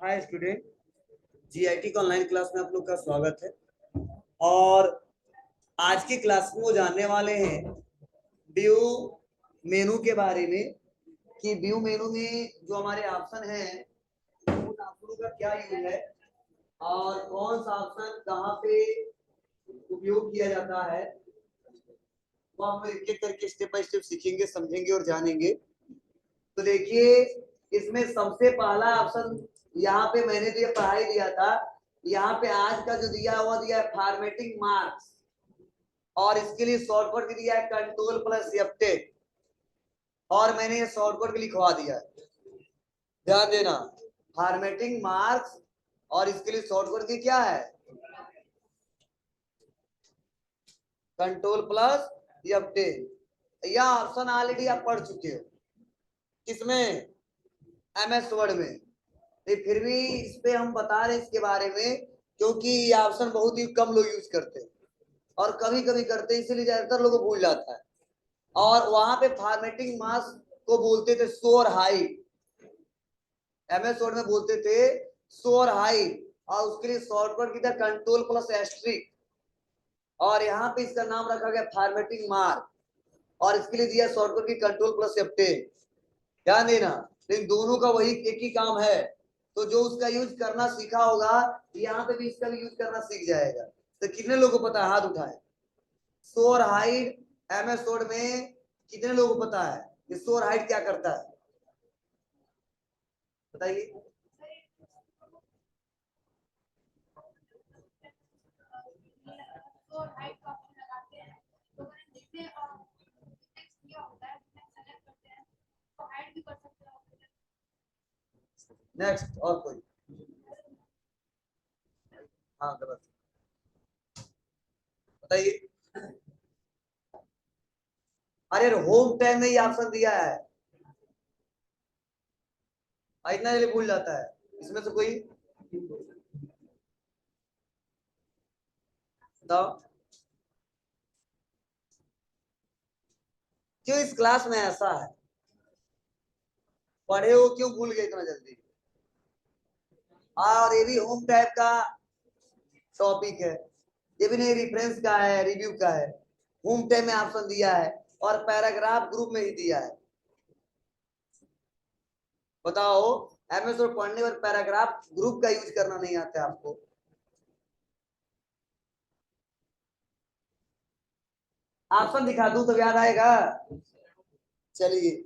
Hi student, GIT का online class में आप लोग का स्वागत है। और आज की क्लास में वो जानने वाले हैं व्यू मेनू के बारे में कि व्यू मेनू में जो हमारे ऑप्शन हैं उन ऑप्शनों का क्या यूज है और कौन सा ऑप्शन कहाँ पे उपयोग किया जाता है। वो हम एक एक करके स्टेप बाय स्टेप सीखेंगे, समझेंगे और जानेंगे। तो देखिए, इसमें सबसे पहला ऑप्शन यहाँ पे मैंने जो ये पढ़ाई दिया था, यहाँ पे आज का जो दिया हुआ दिया है फॉर्मेटिंग मार्क्स, और इसके लिए शॉर्टकट भी दिया है कंट्रोल प्लस एफ10, और मैंने ये शॉर्टकट भी लिखवा दिया है, ध्यान देना। फॉर्मेटिंग मार्क्स और इसके लिए शॉर्टकट की क्या है, कंट्रोल प्लस एफ10। यह ऑप्शन ऑलरेडी आप पढ़ चुके हो, किसमें, एमएस वर्ड में। फिर भी इस पे हम बता रहे हैं इसके बारे में, क्योंकि ये ऑप्शन बहुत ही कम लोग यूज करते हैं और कभी कभी करते हैं, इसीलिए ज्यादातर लोगों को भूल जाता है। और वहां पे फॉर्मेटिंग मार्क्स को बोलते थे शोर हाइट, एमएस वर्ड में बोलते थे शोर हाइट, और उसके लिए शॉर्टकट की था कंट्रोल प्लस एस्ट्रिक, और यहाँ पे इसका नाम रखा गया फॉर्मेटिंग मार्क, और इसके लिए दिया शॉर्टकट की कंट्रोल प्लस एफ10। ध्यान देना, लेकिन दोनों का वही एक ही काम है। तो जो उसका यूज करना सीखा होगा, यहाँ पे भी इसका भी यूज करना सीख जाएगा। तो कितने लोगों को पता है, हाथ उठाए। शोर हाइट एमएस वर्ड में कितने लोगों को पता है कि शोर हाइट क्या करता है, बताइए। नेक्स्ट और कोई, हाँ गलत, बताइए। अरे होम टाइम में ये ऑप्शन दिया है, इतना जल्दी भूल जाता है। इसमें से कोई बताओ, क्यों इस क्लास में ऐसा है, पढ़े हो क्यों भूल गए इतना जल्दी। और ये भी होम टाइप का टॉपिक है, ये भी नहीं रेफरेंस का है, रिव्यू का है। होम टाइम में ऑप्शन दिया है और पैराग्राफ ग्रुप में ही दिया है। बताओ, एमएस वर्ड पढ़ने पर पैराग्राफ ग्रुप का यूज करना नहीं आता है आपको। ऑप्शन दिखा दूं तो याद आएगा, चलिए।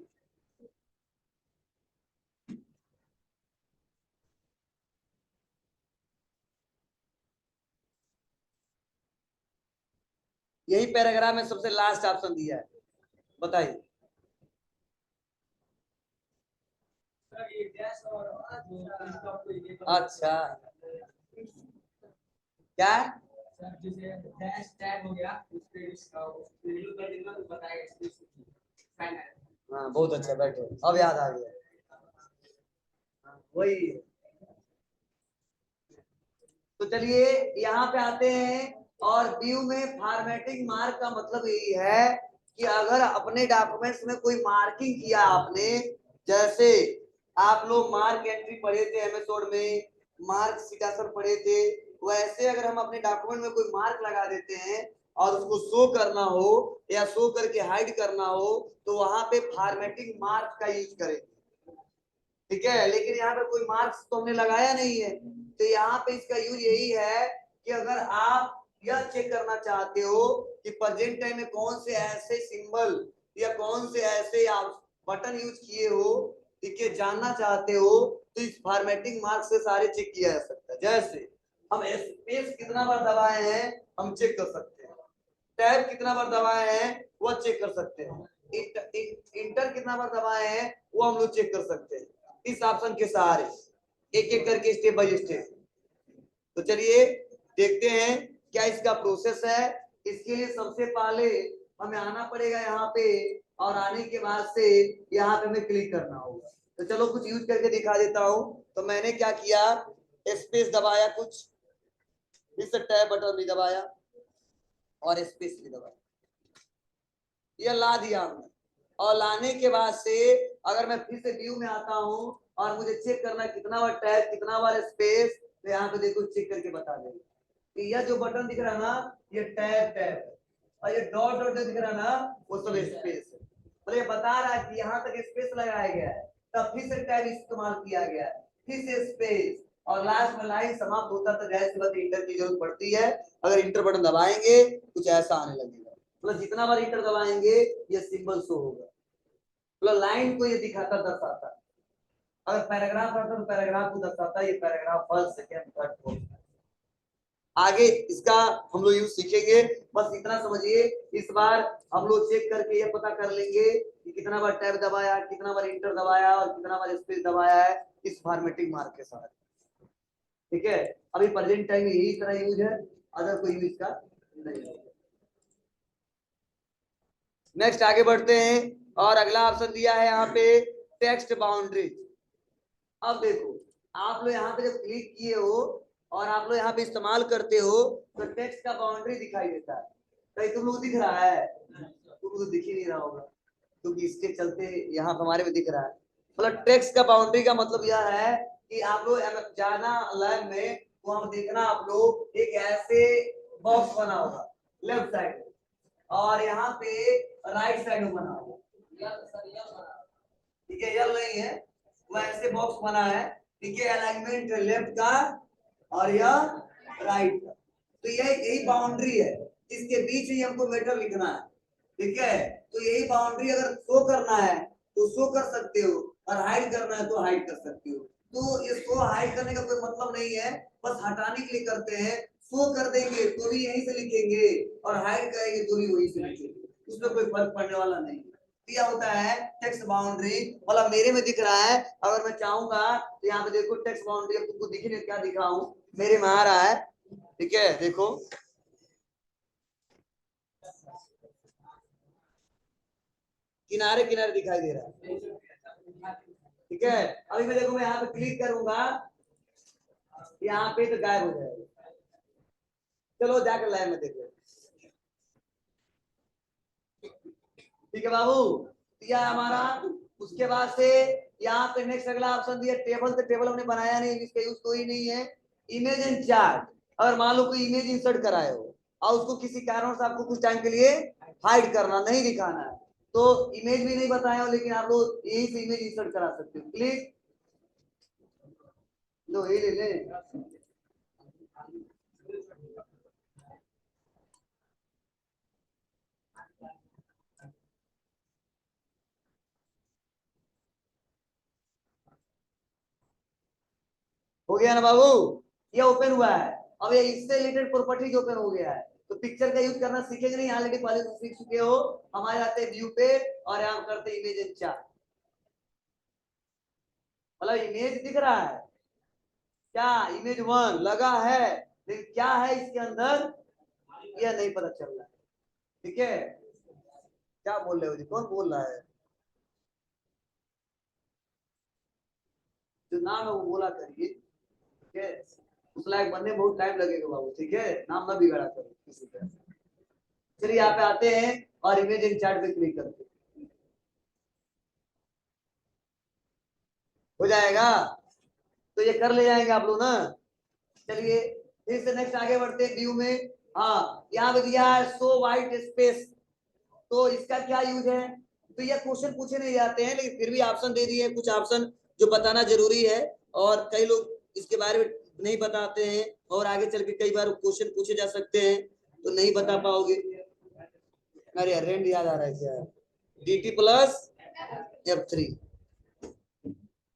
यही पैराग्राफ में सबसे लास्ट ऑप्शन दिया है, बताइए। अच्छा, क्या, जैसे डैश टैग हो गया उस पे कर देना तो बताएगा। हाँ बहुत अच्छा, बैठो, अब याद आ गया। वही, तो चलिए यहाँ पे आते हैं। और व्यू में फॉर्मेटिंग मार्क का मतलब यही है कि अगर अपने डॉक्यूमेंट्स में कोई मार्किंग किया आपने, जैसे आप लोग मार्क एंट्री पढ़े थे एमएस वर्ड में, मार्क सिकासन पढ़े थे, वैसे अगर हम अपने डॉक्यूमेंट में कोई मार्क लगा देते हैं और उसको शो करना हो या शो करके हाइड करना हो, तो वहां पे फॉर्मेटिंग मार्क का यूज करें, ठीक है। लेकिन यहाँ पे कोई मार्क्स तो हमने लगाया नहीं है, तो यहाँ पे इसका यूज यही है कि अगर आप यह चेक करना चाहते हो कि प्रेजेंट टाइम में कौन से ऐसे सिंबल या कौन से ऐसे बटन यूज किए हो, ठीक है, जानना चाहते हो, तो इस फॉर्मेटिंग मार्क्स से सारे चेक किया जा सकता है। जैसे हम स्पेस कितना बार दबाए हैं हम चेक कर सकते हैं, टैब कितना बार दबाए हैं वो चेक कर सकते हैं, इंटर कितना बार दबाए हैं वो हम लोग चेक कर सकते हैं इस ऑप्शन के सहारे, एक एक करके स्टेप बाय स्टेप। तो चलिए देखते हैं क्या इसका प्रोसेस है। इसके लिए सबसे पहले हमें आना पड़ेगा यहाँ पे, और आने के बाद से यहाँ पे हमें क्लिक करना होगा। तो चलो कुछ यूज करके दिखा देता हूँ। तो मैंने क्या किया, स्पेस दबाया, कुछ इस टैब बटन भी दबाया और स्पेस भी दबाया, ये ला दिया हमने। और लाने के बाद से अगर मैं फिर से व्यू में आता हूँ और मुझे चेक करना कितना बार टैब, कितना बार स्पेस, तो यहाँ पे देखो चेक करके बता देगा कि यह जो बटन दिख रहा है ना ये टैब टैब है, और ये डॉट डॉट दिख रहा है ना वो सब स्पेस है। मतलब ये बता रहा है कि यहाँ तक स्पेस लगाया गया है, तब फिर से टैब इस्तेमाल किया गया है, फिर से स्पेस, और लास्ट में लाइन समाप्त होता तो गैस के बाद इंटर की जरूरत पड़ती है। अगर इंटर बटन दबाएंगे कुछ ऐसा आने लगेगा, मतलब जितना बार इंटर दबाएंगे ये सिंबल शो होगा, मतलब लाइन को ये दिखाता दर्शाता। अगर पैराग्राफ रहता तो पैराग्राफ को दर्शाता, ये paragraph first second third fourth. आगे इसका हम लोग यूज सीखेंगे, बस इतना समझिए। इस बार हम लोग चेक करके ये पता कर लेंगे कि कितना बार टैब दबाया, कितना बार इंटर दबाया और कितना बार स्पेस दबाया है इस फॉर्मेटिंग मार्क के साथ। ठीक है, अभी प्रेजेंट टाइम में यही तरह यूज है, अदर कोई यूज का नहीं है। नेक्स्ट आगे बढ़ते हैं, और अगला ऑप्शन दिया है यहाँ पे टेक्स्ट बाउंड्रीज। अब देखो आप लोग यहाँ पे जब क्लिक किए हो और आप लोग यहाँ पे इस्तेमाल करते हो तो टेक्स्ट का बाउंड्री दिखाई देता है। कहीं तुम लोग दिख रहा है? तुम लोग दिख ही नहीं रहा होगा, क्योंकि इसके चलते यहाँ पे हमारे में दिख रहा है। मतलब टेक्स्ट का बाउंड्री का मतलब यह है कि आप लोग जाना लैब में तो हम देखना आप लोग एक ऐसे बॉक्स बना होगा लेफ्ट साइड, और यहाँ पे राइट साइड में बना होगा, ठीक है, यल नहीं है, वो ऐसे बॉक्स बना है, ठीक है, अलाइनमेंट लेफ्ट का और यह राइट का, तो यही बाउंड्री है, इसके बीच ही हमको मैटर लिखना है। ठीक है, तो यही बाउंड्री अगर शो करना है तो शो कर सकते हो, और हाइड करना है तो हाइड कर सकते हो। तो इसको हाइड करने का कोई मतलब नहीं है, बस हटाने के लिए करते हैं। शो कर देंगे तो भी यहीं से लिखेंगे, और हाइड करेंगे तो भी वहीं से लिखेंगे, उसमें कोई फर्क पड़ने वाला नहीं है। दिया होता है टेक्स्ट बाउंड्री, मतलब मेरे में दिख रहा है, अगर मैं चाहूंगा तो यहाँ पे देखो टेक्स्ट बाउंड्री, अब तुमको दिख नहीं क्या दिख रहा हूँ, मेरे में आ रहा है, ठीक है, देखो किनारे किनारे दिखाई दे रहा है, ठीक है। अभी मैं देखो मैं यहाँ पे क्लिक करूंगा, यहाँ पे तो गायब हो जाएगा। चलो जाकर लाइन में देख लो, ठीक है बाबू, दिया हमारा। उसके बाद से यहाँ पे नेक्स्ट अगला ऑप्शन दिया टेबल, तो टेबल हमने बनाया नहीं, इसका यूज कोई नहीं है। इमेज एंड चार्ट, अगर मान लो कोई इमेज इंसर्ट कराए हो और उसको किसी कारण से आपको कुछ टाइम के लिए हाइड करना, नहीं दिखाना है, तो इमेज भी नहीं बताए हो लेकिन आप लोग यही से इमेज इंसर्ट करा सकते हो। क्लिक लो, ये ले ले, हो गया ना बाबू, ये ओपन हुआ है। अब ये इससे रिलेटेड प्रॉपर्टीज ओपन हो गया है, तो पिक्चर का यूज करना सीखेंगे नहीं, ऑलरेडी पहले से सीख चुके हो। हमारे आते व्यू पे और यहाँ करते इमेज एंड चार्ट, मतलब इमेज दिख रहा है क्या, इमेज वन लगा है, लेकिन क्या है इसके अंदर यह नहीं पता चल रहा है। ठीक है, क्या बोल रहे हो जी, कौन बोल रहा है? जो नाम है वो बोला करिए, ठीक है, उस लायक बनने में बहुत टाइम लगेगा बाबू, ठीक है, नाम ना बिगाड़ा करो किसी तरह। चलिए यहाँ पे आते हैं और इमेज एंड चार्ट पे क्लिक करते हैं, हो जाएगा, तो ये कर ले जाएंगे आप लोग ना। चलिए फिर से नेक्स्ट आगे बढ़ते हैं व्यू में। हाँ, यहाँ पे दिया है शो व्हाइट स्पेस, तो इसका क्या यूज है? तो ये क्वेश्चन पूछे नहीं जाते हैं, लेकिन फिर भी ऑप्शन दे दिए, कुछ ऑप्शन जो बताना जरूरी है, और कई लोग इसके बारे में नहीं बताते हैं, और आगे चल के कई बार क्वेश्चन पूछे जा सकते हैं तो नहीं बता पाओगे। अरे रेंड याद आ रहा है क्या, DT+F3,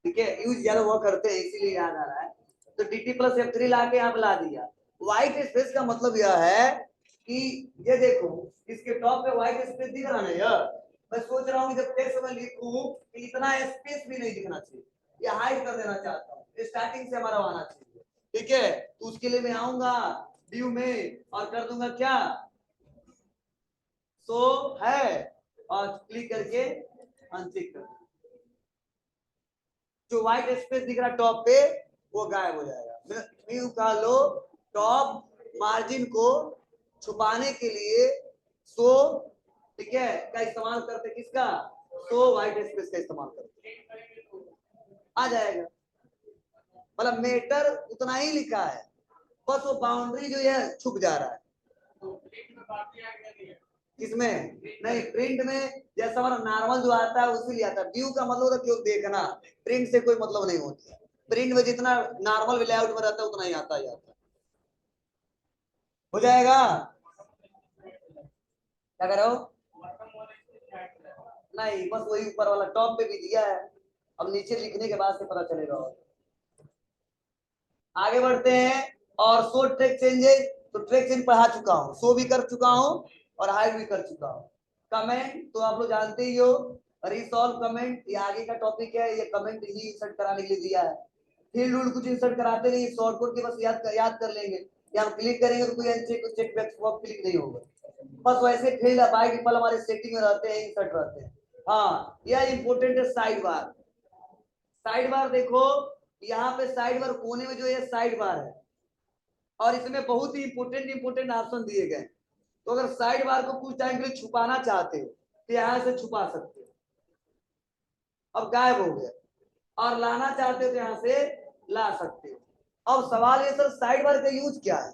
ठीक है, यूज ज्यादा वो करते हैं इसीलिए याद आ रहा है। तो DT+F3 ला के आप ला दिया। व्हाइट स्पेस का मतलब यह है कि ये देखो इसके टॉप पे व्हाइट स्पेस दिख रहा है यार, मैं सोच रहा हूँ जब टेक्स्ट में लिखूं कि इतना स्पेस भी नहीं दिखना चाहिए, ये हाइड कर देना चाहता हूँ, स्टार्टिंग से हमारा आना चाहिए। ठीक है, तो उसके लिए मैं आऊंगा व्यू में और कर दूंगा क्या, सो है, और क्लिक करके अनटिक कर, जो व्हाइट स्पेस दिख रहा टॉप पे वो गायब हो जाएगा। म्यू का लो टॉप मार्जिन को छुपाने के लिए सो, ठीक है, का इस्तेमाल करते किसका, तो व्हाइट स्पेस का इस्तेमाल करते हैं, आ जाएगा। मतलब मेटर उतना ही लिखा है, बस वो बाउंड्री जो है छुप जा रहा है। किसमें? नहीं, प्रिंट में जैसा हमारा नॉर्मल जो आता है उसी लिए आता है। व्यू का मतलब होता है क्यों देखना, प्रिंट से कोई मतलब नहीं होता। प्रिंट में जितना नॉर्मल लेआउट में रहता है उतना ही आता है। हो जाएगा? क्या करो? नहीं, बस वही ऊपर वाला टॉप पे भी दिया है, अब नीचे लिखने के बाद से पता चलेगा। आगे बढ़ते हैं। और शो ट्रैक चेंजेस, तो ट्रैक चेंज पढ़ा चुका हूँ, शो भी कर चुका हूँ और हाइड भी कर चुका हूँ। कमेंट तो आप लोग जानते ही हो, रिसॉल्व कमेंट ये आगे का टॉपिक है, ये कमेंट ही इंसर्ट कराने के लिए दिया है। फील्ड रूल कुछ इंसर्ट कराते नहीं, शॉर्टकट के बस याद कर लेंगे। या हम क्लिक करेंगे तो कोई चेक बॉक्स क्लिक नहीं होगा, बस वैसे फील्ड बाय डिफॉल्ट हमारे सेटिंग में रहते हैं, इंसर्ट रहते हैं। हाँ, यह इंपोर्टेंट है साइड बार। साइड बार देखो, यहाँ पे साइड बार कोने में जो है साइड बार है, और इसमें बहुत ही इंपोर्टेंट ऑप्शन दिए गए। तो अगर साइड बार को कुछ टाइम के लिए छुपाना चाहते हो तो यहाँ से छुपा सकते हो, अब गायब हो गया। और लाना चाहते हो तो यहाँ से ला सकते हो। अब सवाल ये सर साइड बार का यूज क्या है?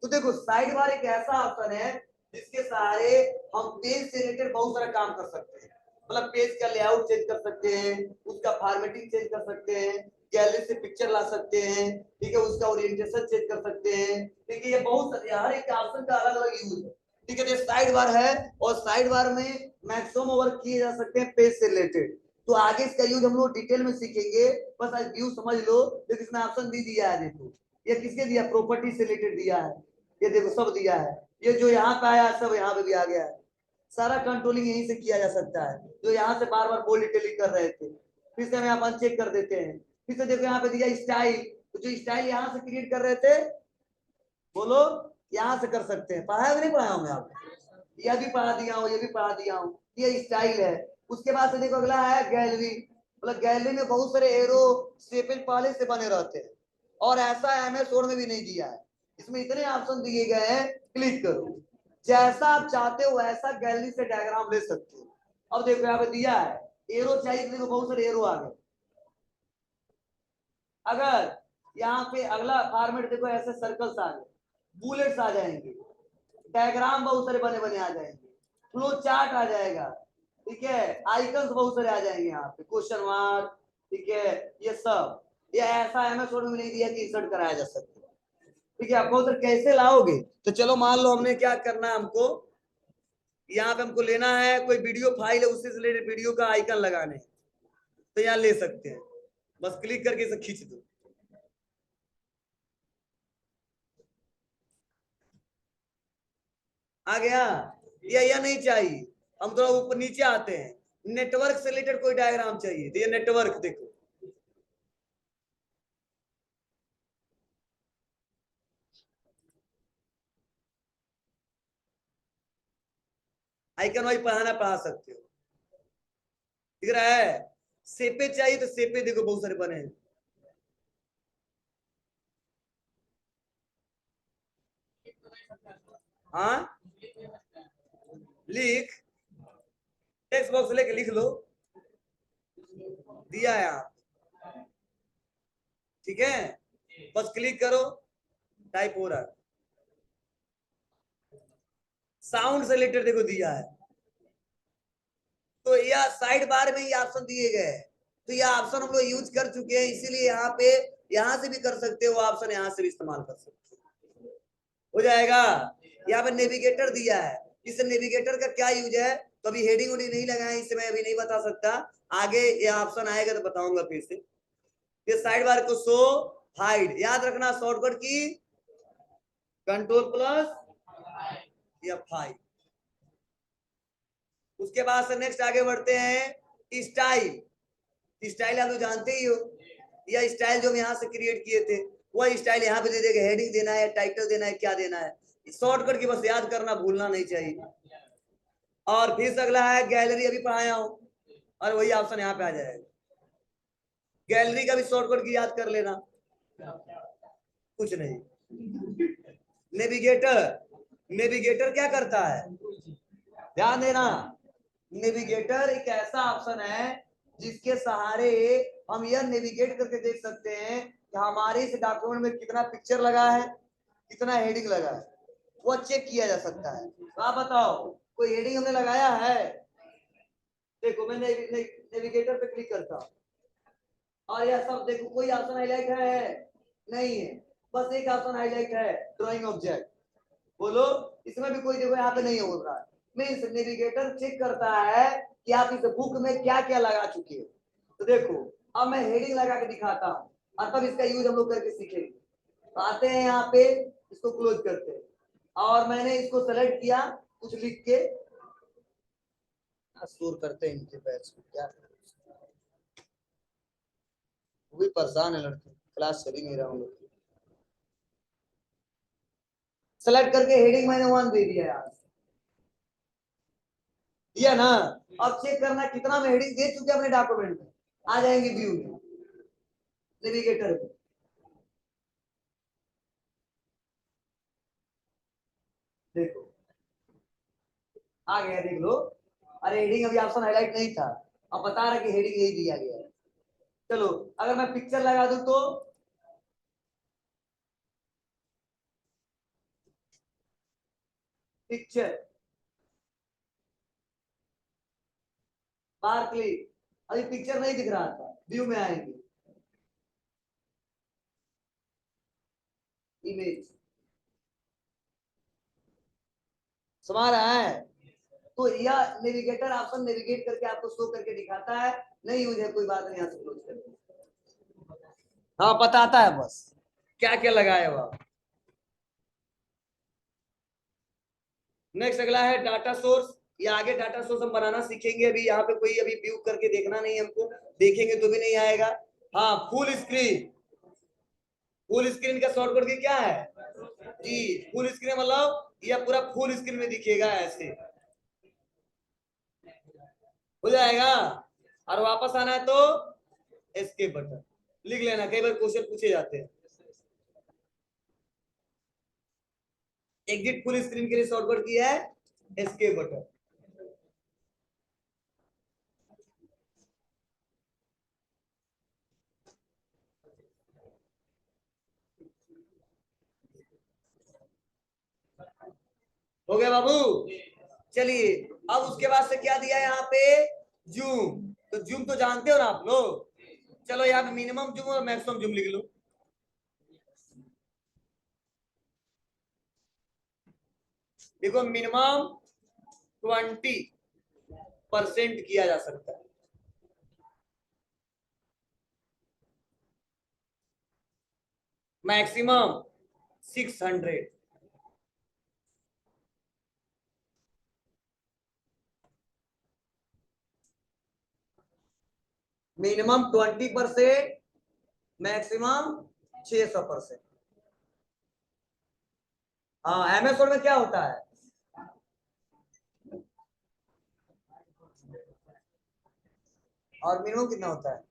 तो देखो, साइड बार एक ऐसा ऑप्शन है जिसके सहारे हम पेज से रिलेटेड बहुत सारा काम कर सकते हैं। मतलब पेज का लेआउट चेंज कर सकते हैं, उसका फॉर्मेटिंग चेंज कर सकते हैं, गैलरी से पिक्चर ला सकते हैं, ठीक है, उसका ओरिएंटेशन चेंज कर सकते हैं। ठीक है, ये बहुत हर एक ऑप्शन का अलग अलग यूज है। ठीक है, ये साइड बार है, और साइड बार में मैक्सिमम वर्क किए जा सकते हैं पेज से रिलेटेड। तो आगे इसका यूज हम लोग डिटेल में सीखेंगे, बस आज व्यू समझ लो। देखो इसमें ऑप्शन भी दिया है, देखो ये किसके दिया, प्रॉपर्टी से रिलेटेड दिया है, ये देखो सब दिया है। ये जो यहाँ पे आया सब यहाँ पे भी आ गया है। सारा कंट्रोलिंग यहीं से किया जा सकता है, जो यहाँ से बार बार बोल्ड डिटेलिंग कर रहे थे, फिर से हम यहाँ पर चेक कर देते हैं। फिर से देखो यहाँ पे दिया स्टाइल, तो जो स्टाइल यहाँ से क्रिएट कर रहे थे, बोलो, यहाँ से कर सकते हैं। पढ़ाया भी नहीं पढ़ाया हूँ मैं आपको? यह भी पढ़ा दिया हूँ, ये भी पढ़ा दिया हूँ, ये स्टाइल है। उसके बाद से देखो अगला है गैलरी। मतलब गैलरी में बहुत सारे एरो शेपेज पहले से बने रहते हैं, और ऐसा एमएस वर्ड में भी नहीं दिया है। इसमें इतने ऑप्शन दिए गए हैं, क्लिक करो, जैसा आप चाहते हो वैसा गैलरी से डायग्राम ले सकते हो। अब देखो यहाँ पे दिया है एरो चाहिए, देखो बहुत सारे एरो आ गए। अगर यहाँ पे अगला फॉर्मेट देखो, ऐसे सर्कल्स आ गए, बुलेट्स आ जाएंगे, डायग्राम बहुत सारे बने बने आ जाएंगे, फ्लो चार्ट आ जाएगा, ठीक है, आइकन्स बहुत सारे आ जाएंगे, यहाँ पे क्वेश्चन मार्क, ठीक है, ये सब। ये ऐसा एमएस वर्ड में नहीं दिया कि इंसर्ट कराया जा सकता है। ठीक है, आपको सर कैसे लाओगे? तो चलो मान लो हमने क्या करना है, हमको यहाँ पे हमको लेना है कोई वीडियो फाइल है, उससे रिलेटेड वीडियो का आइकन लगाने, तो यहाँ ले सकते हैं, बस क्लिक करके इसे खींच दो। आ गया? यह नहीं चाहिए, हम थोड़ा ऊपर नीचे आते हैं, नेटवर्क से रिलेटेड कोई डायग्राम चाहिए, तो ये नेटवर्क देखो, आइकन वाइज पढ़ाना पढ़ा सकते हो, दिख रहा है? सेपे चाहिए तो सेपे देखो बहुत सारे बने हैं। हाँ, लिख, टेक्स्ट बॉक्स लेके लिख लो, दिया है आप, ठीक है, बस क्लिक करो, टाइप हो रहा है। साउंड से रिलेटेड देखो दिया है, तो यह साइड बार में ये ऑप्शन दिए गए हैं, तो यह ऑप्शन हम लोग यूज कर चुके हैं, इसीलिए यहाँ पे यहाँ से भी कर सकते हो ऑप्शन, यहाँ से भी इस्तेमाल कर सकते हो। हो जाएगा? यहाँ पे नेविगेटर दिया है, इस नेविगेटर का क्या यूज है, तो अभी हेडिंग उडिंग नहीं लगाए, इससे मैं अभी नहीं बता सकता, आगे ये ऑप्शन आएगा तो बताऊंगा फिर से। ये साइड बार को शो हाइड, याद रखना शॉर्टकट की कंट्रोल प्लस F5। उसके बाद से नेक्स्ट आगे बढ़ते हैं, स्टाइल। स्टाइल आप लोग जानते ही हो, यह स्टाइल जो हम यहाँ से क्रिएट किए थे, वह स्टाइल यहाँ पे दे देगा, हेडिंग देना है, टाइटल देना है, क्या देना है, शॉर्टकट की बस याद करना, भूलना नहीं चाहिए। और फिर से अगला है गैलरी, अभी पढ़ाया हूं, और वही ऑप्शन यहाँ पे आ जाएगा। गैलरी का भी शॉर्टकट की याद कर लेना, कुछ नहीं। नेविगेटर, नेविगेटर क्या करता है, ध्यान देना, नेविगेटर एक ऐसा ऑप्शन है जिसके सहारे हम यह नेविगेट करके देख सकते हैं कि हमारे इस डॉक्यूमेंट में कितना पिक्चर लगा है, कितना हेडिंग लगा है, वो चेक किया जा सकता है। तो आप बताओ कोई हेडिंग हमने लगाया है? देखो मैं नेविगेटर पे क्लिक करता हूँ और यह सब देखो कोई ऑप्शन हाईलाइट है? नहीं है, बस एक ऑप्शन हाईलाइट है, ड्राइंग ऑब्जेक्ट। बोलो इसमें भी कोई देखो यहाँ पे नहीं हो रहा है। मीन्स नेविगेटर चेक करता है कि आप इस बुक में क्या क्या लगा चुके हो। तो देखो अब मैं हेडिंग लगा के दिखाता हूँ और तब इसका यूज हम लोग करके सीखेंगे। तो आते हैं यहाँ पे, इसको क्लोज करते हैं और मैंने इसको सेलेक्ट किया कुछ लिख के, स्टोर करते हैं इनके बैच को। क्या वो भी परेशान है लड़के, क्लास चल ही नहीं रहा हूँ। सेलेक्ट करके हेडिंग मैंने 1 दे दिया यार, दिया ना। अब चेक करना कितना में हेडिंग दे चुके अपने डॉक्यूमेंट में। आ जाएंगे व्यू में, नेविगेटर में। देखो आ गया, देख लो। अरे हेडिंग अभी ऑप्शन हाईलाइट नहीं था, अब बता रहा कि हेडिंग यही दिया गया है। चलो अगर मैं पिक्चर लगा दूं तो पिक्चर बार क्लिक, अभी पिक्चर नहीं दिख रहा था, व्यू में आएंगे, इमेज समझ रहा है। तो यह नेविगेटर ऑप्शन नेविगेट करके आपको शो करके दिखाता है। नहीं यूज है कोई बात नहीं, यहाँ से क्लोज कर, हाँ बताता है बस क्या क्या लगाया हुआ। नेक्स्ट अगला है डाटा सोर्स। ये आगे डाटा सोर्स हम बनाना सीखेंगे, अभी यहाँ पे कोई अभी व्यू करके देखना नहीं हमको, देखेंगे तो भी नहीं आएगा। हाँ फुल स्क्रीन, फुल स्क्रीन का शॉर्टकट क्या है जी? फुल स्क्रीन मतलब यह पूरा फुल स्क्रीन में दिखेगा, ऐसे हो जाएगा। और वापस आना है तो एस्केप बटन लिख लेना, कई बार क्वेश्चन पूछे जाते हैं। एग्जिट फुल स्क्रीन के लिए शॉर्टकट किया है एस्केप बटन। हो गया बाबू। चलिए अब उसके बाद से क्या दिया है यहाँ पे, जूम। तो जूम तो जानते हो ना आप लोग। चलो यहाँ पे मिनिमम जूम और मैक्सिमम जूम लिख लो। देखो मिनिमम 20% किया जा सकता है, मैक्सिमम 600। Minimum 20%, maximum 600%। हाँ एमएस वर्ड में क्या होता है, और मिनिमम कितना होता है?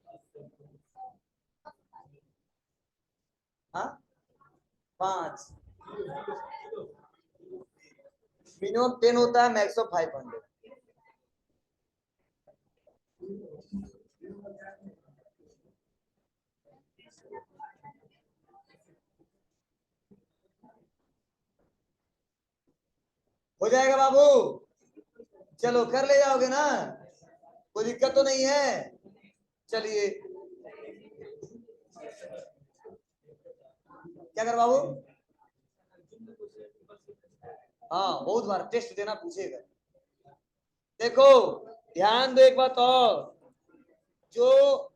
हाँ 5। मिनिमम 10 होता है, मैक्सिमम 500। हो जाएगा बाबू, चलो कर ले जाओगे ना, कोई दिक्कत तो नहीं है। चलिए क्या कर बाबू, हाँ बहुत बार टेस्ट देना पूछेगा। देखो ध्यान दो एक बात और, जो